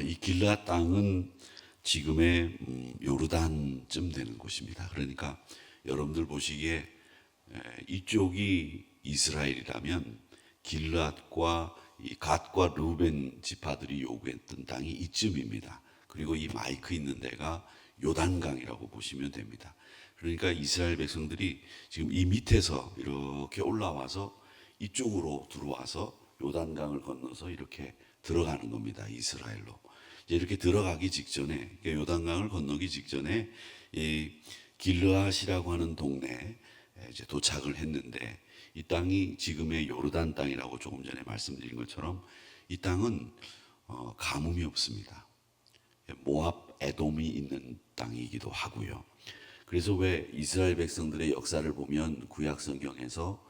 이 길르앗 땅은 지금의 요르단쯤 되는 곳입니다. 그러니까 여러분들 보시기에 이쪽이 이스라엘이라면 길르앗과 이 갓과 루벤 지파들이 요구했던 땅이 이쯤입니다. 그리고 이 마이크 있는 데가 요단강이라고 보시면 됩니다. 그러니까 이스라엘 백성들이 지금 이 밑에서 이렇게 올라와서 이쪽으로 들어와서 요단강을 건너서 이렇게 들어가는 겁니다. 이스라엘로. 이렇게 들어가기 직전에, 요단강을 건너기 직전에 이 길르앗이라고 하는 동네에 이제 도착을 했는데, 이 땅이 지금의 요르단 땅이라고 조금 전에 말씀드린 것처럼 이 땅은 가뭄이 없습니다. 모압, 에돔이 있는 땅이기도 하고요. 그래서 왜 이스라엘 백성들의 역사를 보면 구약 성경에서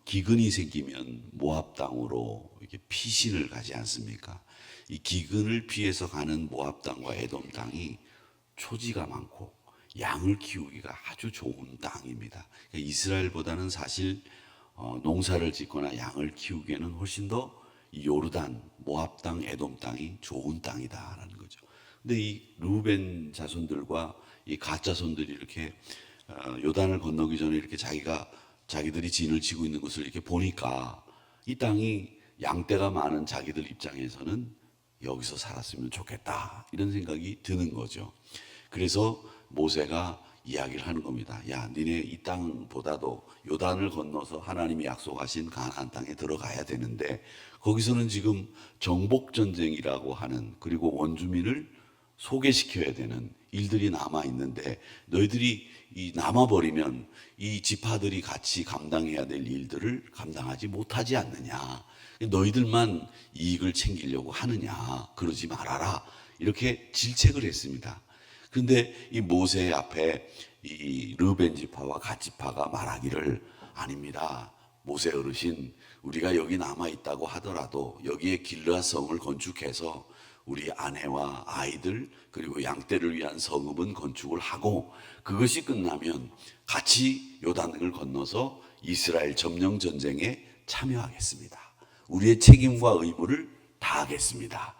기근이 생기면 모압 땅으로 이렇게 피신을 가지 않습니까? 이 기근을 피해서 가는 모압 땅과 에돔 땅이 초지가 많고 양을 키우기가 아주 좋은 땅입니다. 그러니까 이스라엘보다는 사실 농사를 짓거나 양을 키우기에는 훨씬 더 이 요르단, 모압 땅, 에돔 땅이 좋은 땅이다라는 거죠. 근데 이 루벤 자손들과 이 갓 자손들이 이렇게 요단을 건너기 전에 이렇게 자기들이 진을 치고 있는 것을 이렇게 보니까 이 땅이 양떼가 많은 자기들 입장에서는 여기서 살았으면 좋겠다, 이런 생각이 드는 거죠. 그래서 모세가 이야기를 하는 겁니다. 야, 니네 이 땅보다도 요단을 건너서 하나님이 약속하신 가나안 땅에 들어가야 되는데, 거기서는 지금 정복전쟁이라고 하는, 그리고 원주민을 소개시켜야 되는 일들이 남아 있는데, 너희들이 이 남아버리면 이 지파들이 같이 감당해야 될 일들을 감당하지 못하지 않느냐, 너희들만 이익을 챙기려고 하느냐, 그러지 말아라, 이렇게 질책을 했습니다. 그런데 이 모세 앞에 이 르벤 지파와 갓 지파가 말하기를, 아닙니다, 모세 어르신, 우리가 여기 남아 있다고 하더라도 여기에 길르앗 성을 건축해서 우리 아내와 아이들 그리고 양떼를 위한 성읍은 건축을 하고, 그것이 끝나면 같이 요단을 건너서 이스라엘 점령 전쟁에 참여하겠습니다. 우리의 책임과 의무를 다하겠습니다.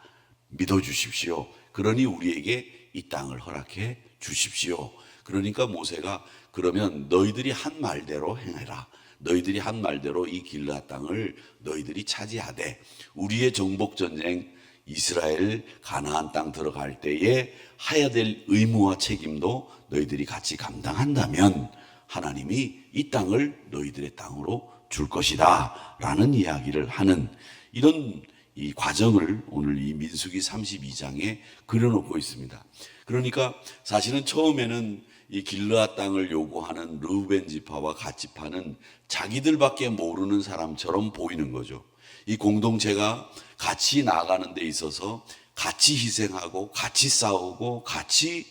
믿어주십시오. 그러니 우리에게 이 땅을 허락해 주십시오. 그러니까 모세가, 그러면 너희들이 한 말대로 행해라. 너희들이 한 말대로 이 길르앗 땅을 너희들이 차지하되, 우리의 정복 전쟁 이스라엘 가나안 땅 들어갈 때에 해야 될 의무와 책임도 너희들이 같이 감당한다면 하나님이 이 땅을 너희들의 땅으로 줄 것이다 라는 이야기를 하는, 이런 이 과정을 오늘 이 민수기 32장에 그려놓고 있습니다. 그러니까 사실은 처음에는 이 길르앗 땅을 요구하는 르우벤 지파와 갓 지파는 자기들밖에 모르는 사람처럼 보이는 거죠. 이 공동체가 같이 나아가는 데 있어서 같이 희생하고 같이 싸우고 같이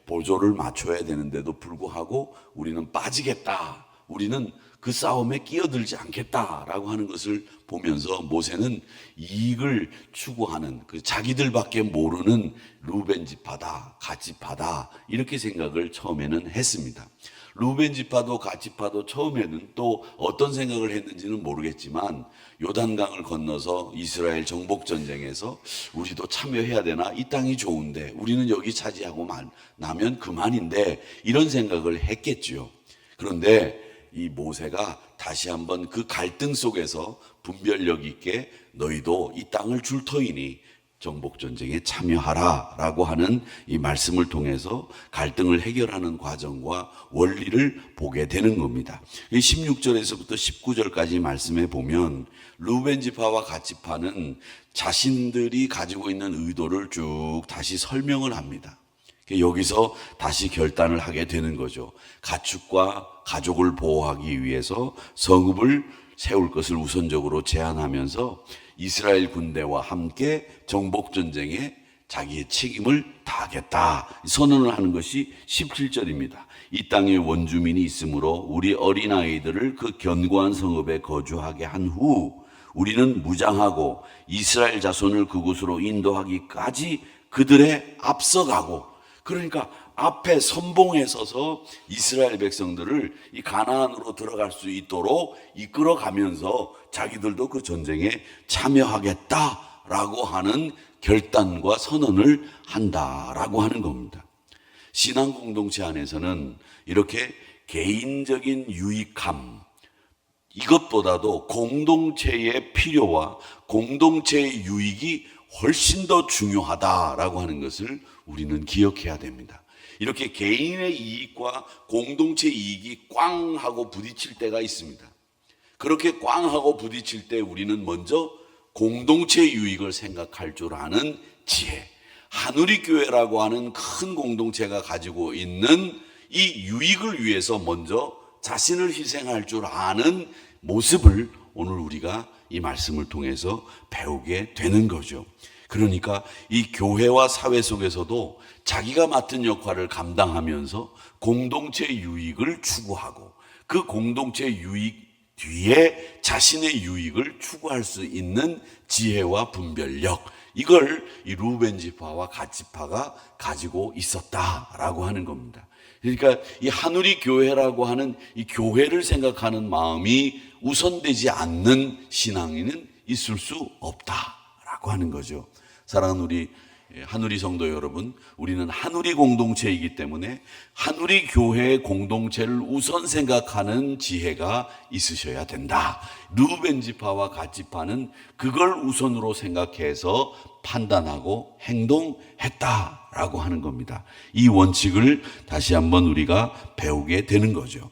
보조를 맞춰야 되는데도 불구하고 우리는 빠지겠다, 우리는 그 싸움에 끼어들지 않겠다라고 하는 것을 보면서 모세는 이익을 추구하는, 그 자기들밖에 모르는 르우벤 지파다, 갓 지파다, 이렇게 생각을 처음에는 했습니다. 르우벤 지파도 갓 지파도 처음에는 또 어떤 생각을 했는지는 모르겠지만, 요단강을 건너서 이스라엘 정복 전쟁에서 우리도 참여해야 되나, 이 땅이 좋은데 우리는 여기 차지하고 나면 그만인데, 이런 생각을 했겠지요. 그런데 이 모세가 다시 한번 그 갈등 속에서 분별력 있게 너희도 이 땅을 줄 터이니 정복전쟁에 참여하라 라고 하는 이 말씀을 통해서 갈등을 해결하는 과정과 원리를 보게 되는 겁니다. 16절에서부터 19절까지 말씀해 보면 르우벤 지파와 갓 지파는 자신들이 가지고 있는 의도를 쭉 다시 설명을 합니다. 여기서 다시 결단을 하게 되는 거죠. 가축과 가족을 보호하기 위해서 성읍을 세울 것을 우선적으로 제안하면서 이스라엘 군대와 함께 정복전쟁에 자기의 책임을 다하겠다 선언을 하는 것이 17절입니다. 이 땅에 원주민이 있으므로 우리 어린아이들을 그 견고한 성읍에 거주하게 한 후 우리는 무장하고 이스라엘 자손을 그곳으로 인도하기까지 그들의 앞서가고, 그러니까 앞에 선봉에 서서 이스라엘 백성들을 이 가나안으로 들어갈 수 있도록 이끌어가면서 자기들도 그 전쟁에 참여하겠다라고 하는 결단과 선언을 한다라고 하는 겁니다. 신앙 공동체 안에서는 이렇게 개인적인 유익함, 이것보다도 공동체의 필요와 공동체의 유익이 훨씬 더 중요하다라고 하는 것을 우리는 기억해야 됩니다. 이렇게 개인의 이익과 공동체 이익이 꽝 하고 부딪힐 때가 있습니다. 그렇게 꽝 하고 부딪힐 때 우리는 먼저 공동체 유익을 생각할 줄 아는 지혜, 한우리교회라고 하는 큰 공동체가 가지고 있는 이 유익을 위해서 먼저 자신을 희생할 줄 아는 모습을 오늘 우리가 이 말씀을 통해서 배우게 되는 거죠. 그러니까 이 교회와 사회 속에서도 자기가 맡은 역할을 감당하면서 공동체 유익을 추구하고 그 공동체 유익 뒤에 자신의 유익을 추구할 수 있는 지혜와 분별력, 이걸 이 루벤 지파와 갓 지파가 가지고 있었다라고 하는 겁니다. 그러니까 이 한우리 교회라고 하는 이 교회를 생각하는 마음이 우선되지 않는 신앙인은 있을 수 없다라고 하는 거죠. 사랑하는 우리 한우리 성도 여러분, 우리는 한우리 공동체이기 때문에 한우리 교회의 공동체를 우선 생각하는 지혜가 있으셔야 된다. 루벤 지파와 갓 지파는 그걸 우선으로 생각해서 판단하고 행동했다라고 하는 겁니다. 이 원칙을 다시 한번 우리가 배우게 되는 거죠.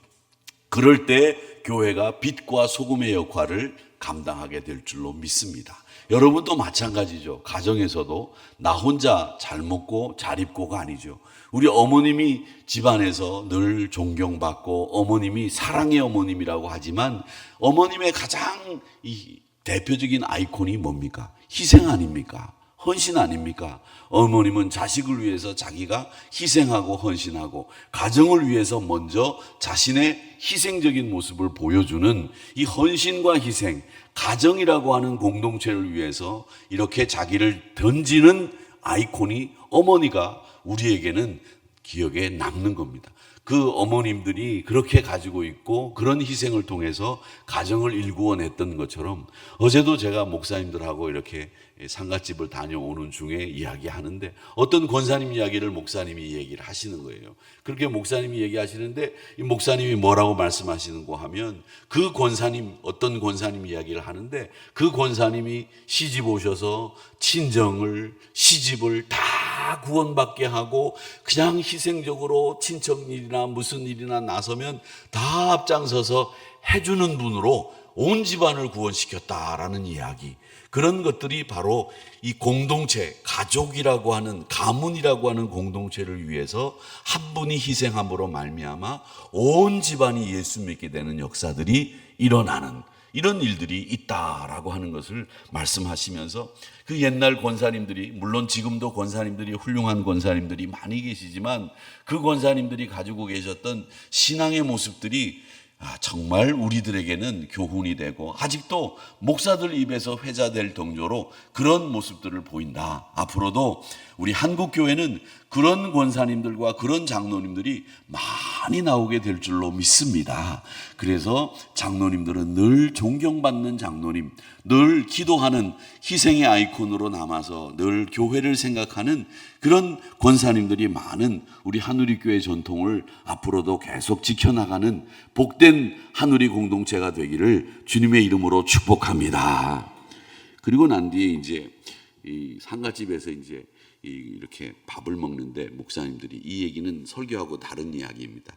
그럴 때 교회가 빛과 소금의 역할을 감당하게 될 줄로 믿습니다. 여러분도 마찬가지죠. 가정에서도 나 혼자 잘 먹고 잘 입고가 아니죠. 우리 어머님이 집안에서 늘 존경받고 어머님이 사랑의 어머님이라고 하지만 어머님의 가장 이 대표적인 아이콘이 뭡니까? 희생 아닙니까? 헌신 아닙니까? 어머님은 자식을 위해서 자기가 희생하고 헌신하고 가정을 위해서 먼저 자신의 희생적인 모습을 보여주는 이 헌신과 희생, 가정이라고 하는 공동체를 위해서 이렇게 자기를 던지는 아이콘이 어머니가 우리에게는 기억에 남는 겁니다. 그 어머님들이 그렇게 가지고 있고 그런 희생을 통해서 가정을 일구어냈던 것처럼 어제도 제가 목사님들하고 이렇게 상갓집을 다녀오는 중에 이야기하는데 어떤 권사님 이야기를 목사님이 얘기를 하시는 거예요. 그렇게 목사님이 얘기하시는데 이 목사님이 뭐라고 말씀하시는고 하면 그 권사님, 어떤 권사님 이야기를 하는데 그 권사님이 시집 오셔서 친정을, 시집을 다 구원받게 하고 그냥 희생적으로 친척 일이나 무슨 일이나 나서면 다 앞장서서 해주는 분으로 온 집안을 구원시켰다라는 이야기. 그런 것들이 바로 이 공동체, 가족이라고 하는, 가문이라고 하는 공동체를 위해서 한 분이 희생함으로 말미암아 온 집안이 예수 믿게 되는 역사들이 일어나는 이런 일들이 있다라고 하는 것을 말씀하시면서 그 옛날 권사님들이, 물론 지금도 권사님들이 훌륭한 권사님들이 많이 계시지만 그 권사님들이 가지고 계셨던 신앙의 모습들이 정말 우리들에게는 교훈이 되고 아직도 목사들 입에서 회자될 정도로 그런 모습들을 보인다. 앞으로도 우리 한국교회는 그런 권사님들과 그런 장로님들이 많이 나오게 될 줄로 믿습니다. 그래서 장로님들은 늘 존경받는 장로님, 늘 기도하는 희생의 아이콘으로 남아서 늘 교회를 생각하는 그런 권사님들이 많은 우리 한우리교회 전통을 앞으로도 계속 지켜나가는 복된 한우리 공동체가 되기를 주님의 이름으로 축복합니다. 그리고 난 뒤에 이제 이 상가집에서 이제 이렇게 밥을 먹는데 목사님들이, 이 얘기는 설교하고 다른 이야기입니다.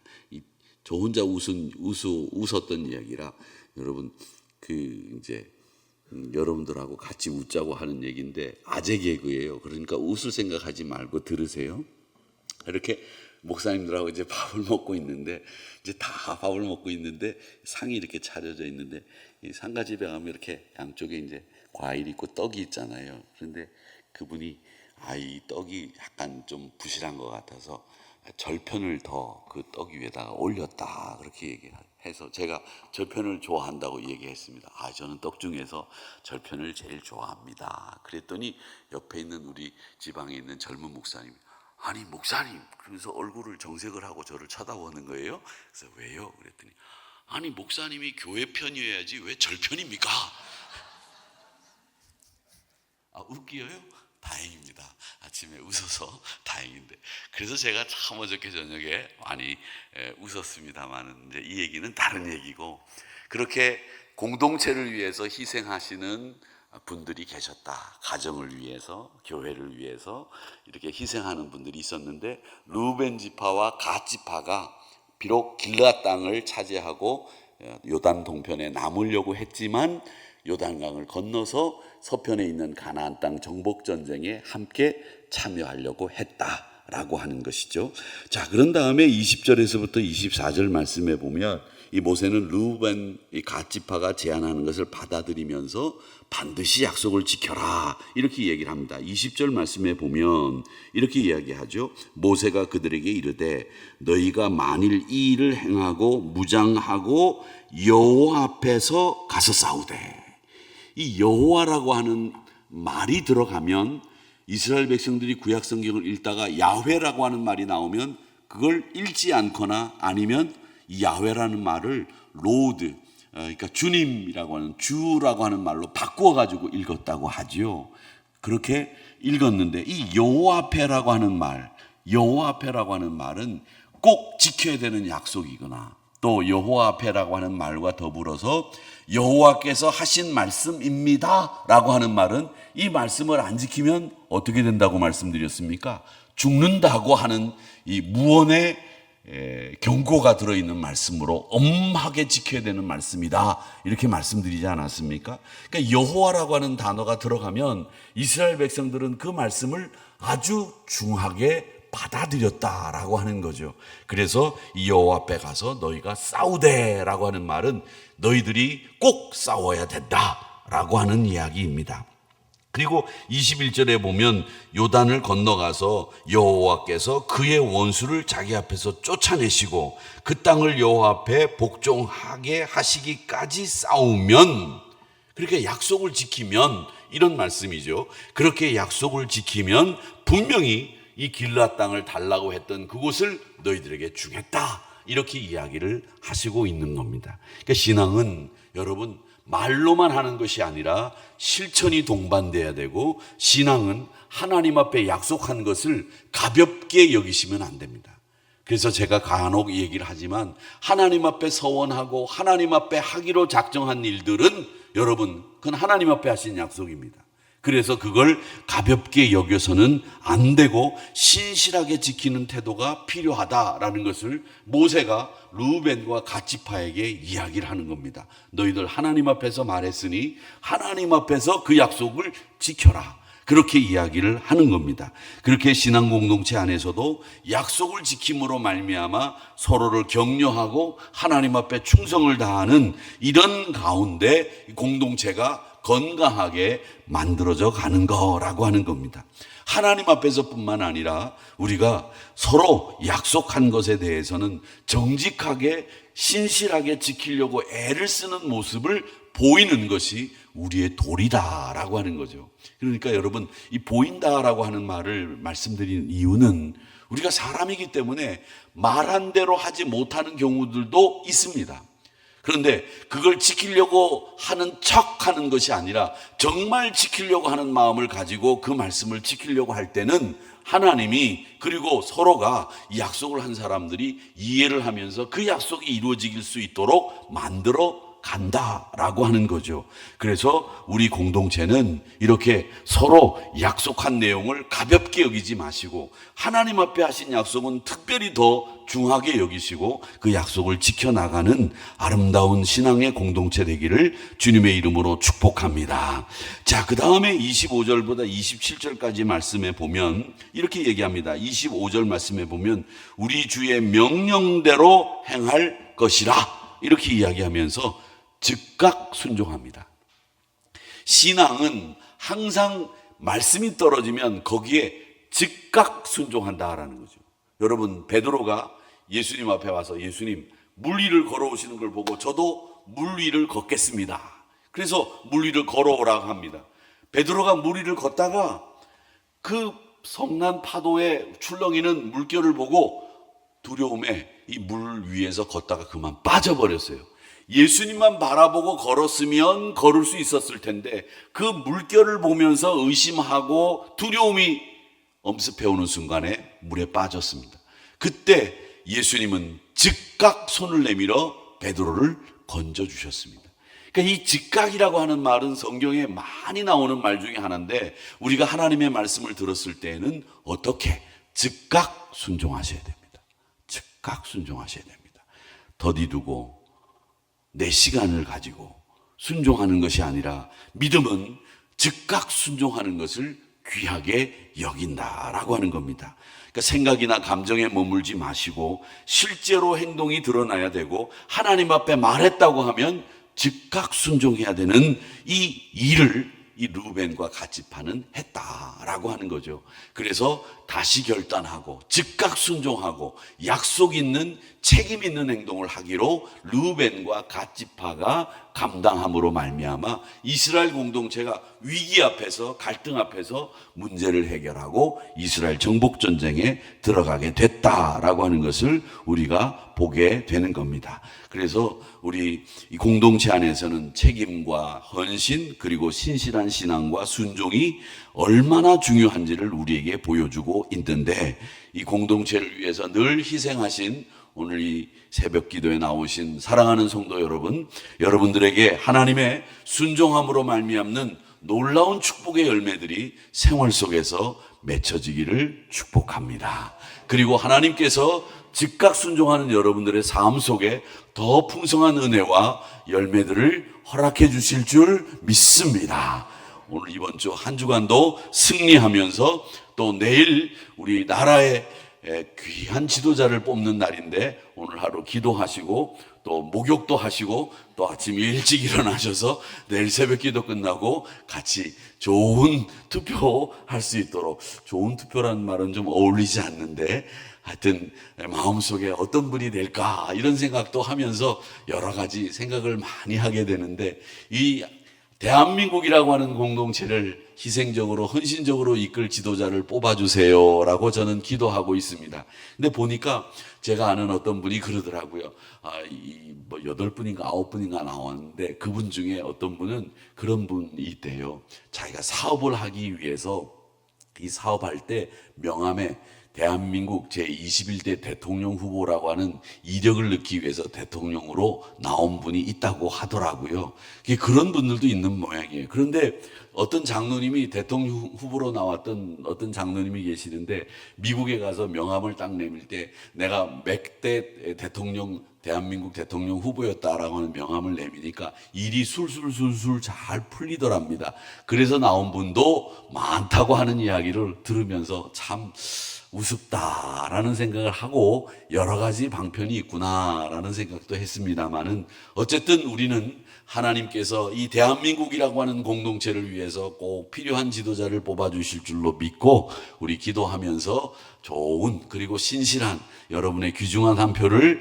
저 혼자 웃었던 이야기라 여러분 이제 여러분들하고 같이 웃자고 하는 얘기인데 아재 개그예요. 그러니까 웃을 생각하지 말고 들으세요. 이렇게 목사님들하고 이제 밥을 먹고 있는데 이제 다 밥을 먹고 있는데 상이 이렇게 차려져 있는데 이 상가집에 가면 이렇게 양쪽에 이제 과일 있고 떡이 있잖아요. 그런데 그분이 이 떡이 약간 좀 부실한 것 같아서 절편을 더 그 떡 위에다가 올렸다 그렇게 얘기해서 제가 절편을 좋아한다고 얘기했습니다. 저는 떡 중에서 절편을 제일 좋아합니다. 그랬더니 옆에 있는 우리 지방에 있는 젊은 목사님, 아니 목사님, 그러면서 얼굴을 정색을 하고 저를 쳐다보는 거예요. 그래서 왜요? 그랬더니 아니 목사님이 교회 편이어야지 왜 절편입니까? 웃기어요? 다행입니다. 아침에 웃어서 다행인데. 그래서 제가 참 어저께 저녁에 많이 웃었습니다만, 이제 이 얘기는 다른 얘기고, 그렇게 공동체를 위해서 희생하시는 분들이 계셨다. 가정을 위해서, 교회를 위해서 이렇게 희생하는 분들이 있었는데, 루벤 지파와 갓 지파가 비록 길앗 땅을 차지하고 요단 동편에 남으려고 했지만 요단강을 건너서 서편에 있는 가나안 땅 정복 전쟁에 함께 참여하려고 했다라고 하는 것이죠. 자, 그런 다음에 20절에서부터 24절 말씀에 보면 이 모세는 루벤 이 갓 지파가 제안하는 것을 받아들이면서 반드시 약속을 지켜라 이렇게 얘기를 합니다. 20절 말씀에 보면 이렇게 이야기하죠. 모세가 그들에게 이르되 너희가 만일 이 일을 행하고 무장하고 여호와 앞에서 가서 싸우되, 이 여호와라고 하는 말이 들어가면 이스라엘 백성들이 구약 성경을 읽다가 야훼라고 하는 말이 나오면 그걸 읽지 않거나 아니면 이 야훼라는 말을 로드, 그러니까 주님이라고 하는 주라고 하는 말로 바꾸어 가지고 읽었다고 하지요. 그렇게 읽었는데 이 여호와 앞에라고 하는 말, 여호와 앞에라고 하는 말은 꼭 지켜야 되는 약속이거나 또 여호와 앞에라고 하는 말과 더불어서 여호와께서 하신 말씀입니다 라고 하는 말은 이 말씀을 안 지키면 어떻게 된다고 말씀드렸습니까? 죽는다고 하는 이 무언의 경고가 들어있는 말씀으로 엄하게 지켜야 되는 말씀이다 이렇게 말씀드리지 않았습니까? 그러니까 여호와라고 하는 단어가 들어가면 이스라엘 백성들은 그 말씀을 아주 중하게 받아들였다라고 하는 거죠. 그래서 이 여호와 앞에 가서 너희가 싸우되라고 하는 말은 너희들이 꼭 싸워야 된다라고 하는 이야기입니다. 그리고 21절에 보면 요단을 건너가서 여호와께서 그의 원수를 자기 앞에서 쫓아내시고 그 땅을 여호와 앞에 복종하게 하시기까지 싸우면, 그렇게 약속을 지키면, 이런 말씀이죠. 그렇게 약속을 지키면 분명히 이 길앗 땅을 달라고 했던 그곳을 너희들에게 주겠다 이렇게 이야기를 하시고 있는 겁니다. 그러니까 신앙은 여러분 말로만 하는 것이 아니라 실천이 동반돼야 되고, 신앙은 하나님 앞에 약속한 것을 가볍게 여기시면 안 됩니다. 그래서 제가 간혹 얘기를 하지만 하나님 앞에 서원하고 하나님 앞에 하기로 작정한 일들은 여러분 그건 하나님 앞에 하신 약속입니다. 그래서 그걸 가볍게 여겨서는 안 되고 신실하게 지키는 태도가 필요하다라는 것을 모세가 루벤과 갓 지파에게 이야기를 하는 겁니다. 너희들 하나님 앞에서 말했으니 하나님 앞에서 그 약속을 지켜라. 그렇게 이야기를 하는 겁니다. 그렇게 신앙 공동체 안에서도 약속을 지킴으로 말미암아 서로를 격려하고 하나님 앞에 충성을 다하는 이런 가운데 공동체가 건강하게 만들어져 가는 거라고 하는 겁니다. 하나님 앞에서뿐만 아니라 우리가 서로 약속한 것에 대해서는 정직하게 신실하게 지키려고 애를 쓰는 모습을 보이는 것이 우리의 도리다라고 하는 거죠. 그러니까 여러분, 이 보인다라고 하는 말을 말씀드리는 이유는 우리가 사람이기 때문에 말한 대로 하지 못하는 경우들도 있습니다. 그런데 그걸 지키려고 하는 척 하는 것이 아니라 정말 지키려고 하는 마음을 가지고 그 말씀을 지키려고 할 때는 하나님이, 그리고 서로가 이 약속을 한 사람들이 이해를 하면서 그 약속이 이루어질 수 있도록 만들어 간다라고 하는 거죠. 그래서 우리 공동체는 이렇게 서로 약속한 내용을 가볍게 여기지 마시고 하나님 앞에 하신 약속은 특별히 더 중하게 여기시고 그 약속을 지켜나가는 아름다운 신앙의 공동체 되기를 주님의 이름으로 축복합니다. 자, 그 다음에 25절보다 27절까지 말씀에 보면 이렇게 얘기합니다. 25절 말씀에 보면 우리 주의 명령대로 행할 것이라 이렇게 이야기하면서 즉각 순종합니다. 신앙은 항상 말씀이 떨어지면 거기에 즉각 순종한다라는 거죠. 여러분, 베드로가 예수님 앞에 와서 예수님 물 위를 걸어오시는 걸 보고 저도 물 위를 걷겠습니다. 그래서 물 위를 걸어오라고 합니다. 베드로가 물 위를 걷다가 그 성난 파도에 출렁이는 물결을 보고 두려움에 이 물 위에서 걷다가 그만 빠져버렸어요. 예수님만 바라보고 걸었으면 걸을 수 있었을 텐데 그 물결을 보면서 의심하고 두려움이 엄습해오는 순간에 물에 빠졌습니다. 그때 예수님은 즉각 손을 내밀어 베드로를 건져주셨습니다. 그러니까 이 즉각이라고 하는 말은 성경에 많이 나오는 말 중에 하나인데 우리가 하나님의 말씀을 들었을 때에는 어떻게? 즉각 순종하셔야 됩니다. 즉각 순종하셔야 됩니다. 더디두고 내 시간을 가지고 순종하는 것이 아니라 믿음은 즉각 순종하는 것을 귀하게 여긴다라고 하는 겁니다. 그러니까 생각이나 감정에 머물지 마시고 실제로 행동이 드러나야 되고 하나님 앞에 말했다고 하면 즉각 순종해야 되는 이 일을 이 르우벤과 갓지파는 했다라고 하는 거죠. 그래서 다시 결단하고 즉각 순종하고 약속 있는 책임 있는 행동을 하기로 르우벤과 갓지파가 감당함으로 말미암아 이스라엘 공동체가 위기 앞에서 갈등 앞에서 문제를 해결하고 이스라엘 정복 전쟁에 들어가게 됐다라고 하는 것을 우리가 보게 되는 겁니다. 그래서 우리 이 공동체 안에서는 책임과 헌신 그리고 신실한 신앙과 순종이 얼마나 중요한지를 우리에게 보여주고 있는데 이 공동체를 위해서 늘 희생하신 오늘 이 새벽 기도에 나오신 사랑하는 성도 여러분, 여러분들에게 하나님의 순종함으로 말미암는 놀라운 축복의 열매들이 생활 속에서 맺혀지기를 축복합니다. 그리고 하나님께서 즉각 순종하는 여러분들의 삶 속에 더 풍성한 은혜와 열매들을 허락해 주실 줄 믿습니다. 오늘 이번 주 한 주간도 승리하면서 또 내일 우리 나라의 귀한 지도자를 뽑는 날인데 오늘 하루 기도하시고 또 목욕도 하시고 또 아침 일찍 일어나셔서 내일 새벽 기도 끝나고 같이 좋은 투표할 수 있도록, 좋은 투표라는 말은 좀 어울리지 않는데 하여튼 마음속에 어떤 분이 될까 이런 생각도 하면서 여러 가지 생각을 많이 하게 되는데 이 대한민국이라고 하는 공동체를 희생적으로 헌신적으로 이끌 지도자를 뽑아주세요 라고 저는 기도하고 있습니다. 근데 보니까 제가 아는 어떤 분이 그러더라고요. 뭐 8분인가 9분인가 나왔는데 그분 중에 어떤 분은 그런 분이 있대요. 자기가 사업을 하기 위해서 이 사업할 때 명함에 대한민국 제21대 대통령 후보라고 하는 이력을 넣기 위해서 대통령으로 나온 분이 있다고 하더라고요. 그런 분들도 있는 모양이에요. 그런데 어떤 장로님이 대통령 후보로 나왔던 어떤 장로님이 계시는데 미국에 가서 명함을 딱 내밀 때 내가 몇 대 대통령 대한민국 대통령 후보였다라고 하는 명함을 내미니까 일이 술술술술 잘 풀리더랍니다. 그래서 나온 분도 많다고 하는 이야기를 들으면서 참 우습다라는 생각을 하고 여러 가지 방편이 있구나라는 생각도 했습니다만은 어쨌든 우리는 하나님께서 이 대한민국이라고 하는 공동체를 위해서 꼭 필요한 지도자를 뽑아주실 줄로 믿고 우리 기도하면서 좋은 그리고 신실한 여러분의 귀중한 한 표를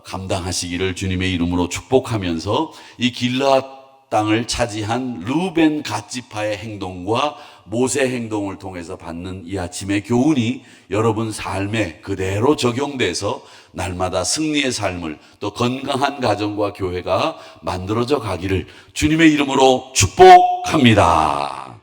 감당하시기를 주님의 이름으로 축복하면서 이 길르앗 땅을 차지한 르우벤 갓지파의 행동과 모세 행동을 통해서 받는 이 아침의 교훈이 여러분 삶에 그대로 적용돼서 날마다 승리의 삶을 또 건강한 가정과 교회가 만들어져 가기를 주님의 이름으로 축복합니다.